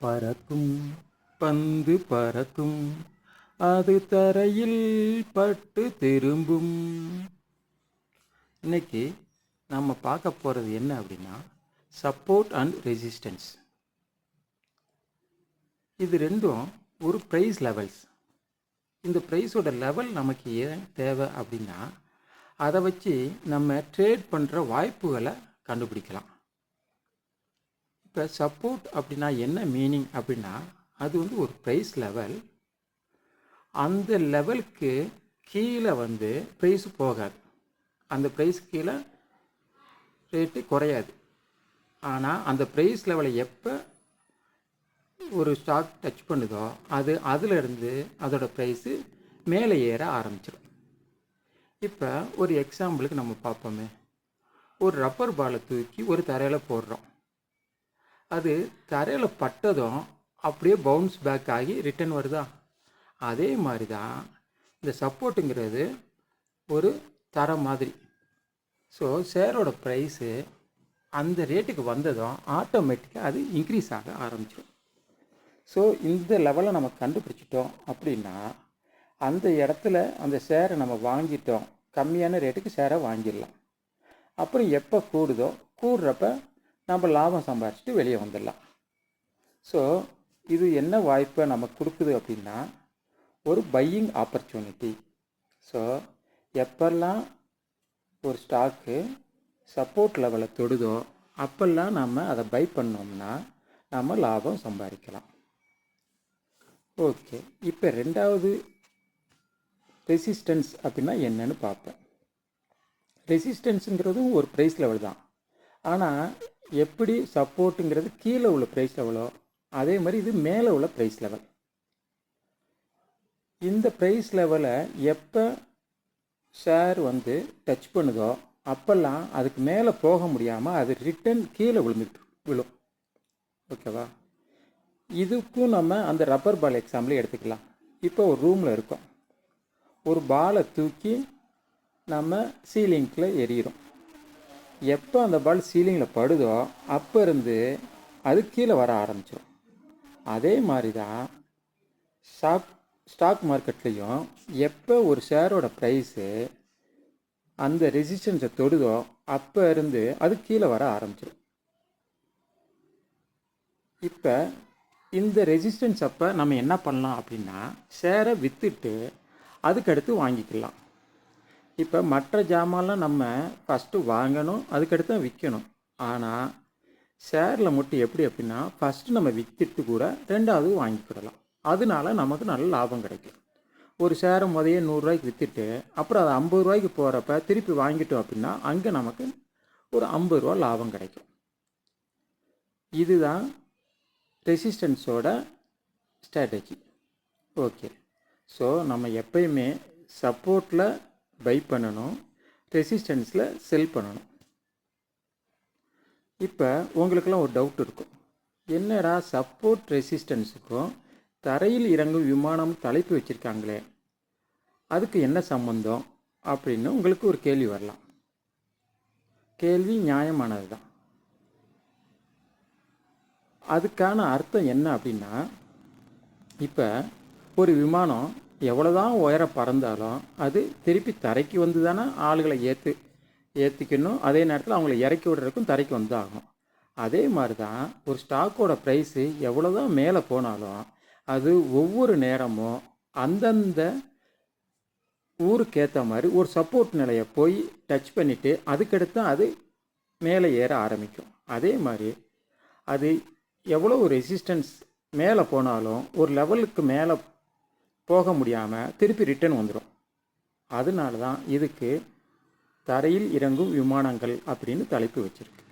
பறக்கும் பந்து பறக்கும், அது தரையில் பட்டு திரும்பும். இன்னைக்கு நம்ம பார்க்க போகிறது என்ன அப்படின்னா, சப்போர்ட் அண்ட் ரெசிஸ்டன்ஸ். இது ரெண்டும் ஒரு ப்ரைஸ் லெவல்ஸ். இந்த ப்ரைஸோட லெவல் நமக்கு ஏன் தேவை அப்படின்னா, அதை வச்சு நம்ம ட்ரேட் பண்ணுற வாய்ப்புகளை கண்டுபிடிக்கலாம். இப்போ சப்போர்ட் அப்படின்னா என்ன மீனிங் அப்படின்னா, அது ஒரு ப்ரைஸ் லெவல். அந்த லெவலுக்கு கீழே ப்ரைஸ் போகாது, அந்த ப்ரைஸ் கீழே ரேட்டு குறையாது. ஆனால் அந்த ப்ரைஸ் லெவலை எப்போ ஒரு ஸ்டாக் டச் பண்ணுதோ அதிலிருந்து அதோட ப்ரைஸு மேலே ஏற ஆரம்பிச்சிடும். இப்போ ஒரு எக்ஸாம்பிளுக்கு நம்ம பார்ப்போமே, ஒரு ரப்பர் பாலை தூக்கி ஒரு தரையில் போடுறோம். அது தரையில் பட்டதும் அப்படியே பவுன்ஸ் பேக் ஆகி ரிட்டர்ன் வருதா? அதே மாதிரி தான் இந்த சப்போர்ட்டுங்கிறது ஒரு தரம் மாதிரி. ஸோ ஷேரோட ப்ரைஸு அந்த ரேட்டுக்கு வந்ததும் ஆட்டோமேட்டிக்காக அது இன்க்ரீஸ் ஆக ஆரம்பிச்சிடும். ஸோ இந்த லெவலை நம்ம கண்டுபிடிச்சிட்டோம் அப்படின்னா, அந்த இடத்துல அந்த ஷேரை நம்ம வாங்கிட்டோம், கம்மியான ரேட்டுக்கு ஷேரை வாங்கிடலாம். அப்புறம் எப்போ கூடுதோ கூடுறப்ப நம்ம லாபம் சம்பாரிச்சிட்டு வெளியே வந்துடலாம். ஸோ இது என்ன வாய்ப்பை நமக்கு கொடுக்குது அப்படின்னா, ஒரு பையிங் ஆப்பர்ச்சுனிட்டி. ஸோ எப்பெல்லாம் ஒரு ஸ்டாக்கு சப்போர்ட் லெவலை தொடுதோ அப்பெல்லாம் நம்ம அதை பை பண்ணோம்னா நம்ம லாபம் சம்பாதிக்கலாம். ஓகே, இப்போ ரெண்டாவது ரெசிஸ்டன்ஸ் அப்படின்னா என்னன்னு பார்ப்பேன். ரெசிஸ்டன்ஸுங்கிறதும் ஒரு ப்ரைஸ் லெவல் தான். ஆனால் எப்படி சப்போர்ட்டுங்கிறது கீழே உள்ள ப்ரைஸ் லெவலோ அதே மாதிரி இது மேலே உள்ள ப்ரைஸ் லெவல். இந்த ப்ரைஸ் லெவலை எப்போ ஷேர் டச் பண்ணுதோ அப்போல்லாம் அதுக்கு மேலே போக முடியாமல் அது ரிட்டன் கீழே விழும். ஓகேவா? இதுக்கும் நம்ம அந்த ரப்பர் பால் எக்ஸாம்பிள் எடுத்துக்கலாம். இப்போ ஒரு ரூமில் இருக்கோம், ஒரு பாலை தூக்கி நம்ம சீலிங்கில் எறிகிறோம். எப்போ அந்த பால் சீலிங்கில் படுதோ அப்போ இருந்து அது கீழே வர ஆரம்பிச்சிடும். அதே மாதிரி தான் ஸ்டாக் மார்க்கெட்லேயும் எப்போ ஒரு ஷேரோட ப்ரைஸு அந்த ரெசிஸ்டன்ஸை தொடுதோ அப்போ இருந்து அது கீழே வர ஆரம்பிச்சிடும். இப்போ இந்த ரெசிஸ்டன்ஸ் அப்போ நம்ம என்ன பண்ணலாம் அப்படின்னா, ஷேரை விற்றுட்டு அதுக்கடுத்து வாங்கிக்கலாம். இப்போ மற்ற ஜாமான்லாம் நம்ம ஃபஸ்ட்டு வாங்கணும், அதுக்கடுத்து விற்கணும். ஆனால் ஷேரில் மட்டும் எப்படி அப்படின்னா, ஃபஸ்ட்டு நம்ம விற்றுட்டு கூட ரெண்டாவது வாங்கிக்கிடலாம். அதனால நமக்கு நல்ல லாபம் கிடைக்கும். ஒரு ஷேரை முதல்ல 100 ரூபாய்க்கு விற்றுட்டு அப்புறம் அது 50 ரூபாய்க்கு போகிறப்ப திருப்பி வாங்கிட்டோம் அப்படின்னா அங்கே நமக்கு ஒரு 50 ரூபா லாபம் கிடைக்கும். இதுதான் ரெசிஸ்டன்ஸோட ஸ்ட்ராட்டஜி. ஓகே, ஸோ நம்ம எப்பயுமே சப்போர்ட்டில் பை பண்ணணும், ரெசிஸ்டன்ஸில் செல் பண்ணணும். இப்போ உங்களுக்கெல்லாம் ஒரு டவுட் இருக்கும், என்னடா சப்போர்ட் ரெசிஸ்டன்ஸுக்கும் தரையில் இறங்கும் விமானம் தலைப்பு வச்சுருக்காங்களே அதுக்கு என்ன சம்பந்தம் அப்படின்னு உங்களுக்கு ஒரு கேள்வி வரலாம். கேள்வி நியாயமானது தான். அதுக்கான அர்த்தம் என்ன அப்படின்னா, இப்போ ஒரு விமானம் எவ்வளோதான் உயர பறந்தாலும் அது திருப்பி தரைக்கு வந்து தானே ஆளுகளை ஏற்றிக்கணும், அதே நேரத்தில் அவங்கள இறக்கி விடுறதுக்கும் தரைக்கு வந்து ஆகணும். அதே மாதிரி தான் ஒரு ஸ்டாக்கோட ப்ரைஸு எவ்வளோதான் மேலே போனாலும் அது ஒவ்வொரு நேரமும் அந்தந்த ஊருக்கு ஏற்ற மாதிரி ஒரு சப்போர்ட் நிலையை போய் டச் பண்ணிவிட்டு அதுக்கடுத்து அது மேலே ஏற ஆரம்பிக்கும். அதே மாதிரி அது எவ்வளோ ரெசிஸ்டன்ஸ் மேலே போனாலும் ஒரு லெவலுக்கு மேலே போக முடியாமல் திருப்பி ரிட்டர்ன் வந்துடும். அதனால தான் இதுக்கு தரையில் இறங்கும் விமானங்கள் அப்படின்னு தலைப்பு வச்சுருக்கு.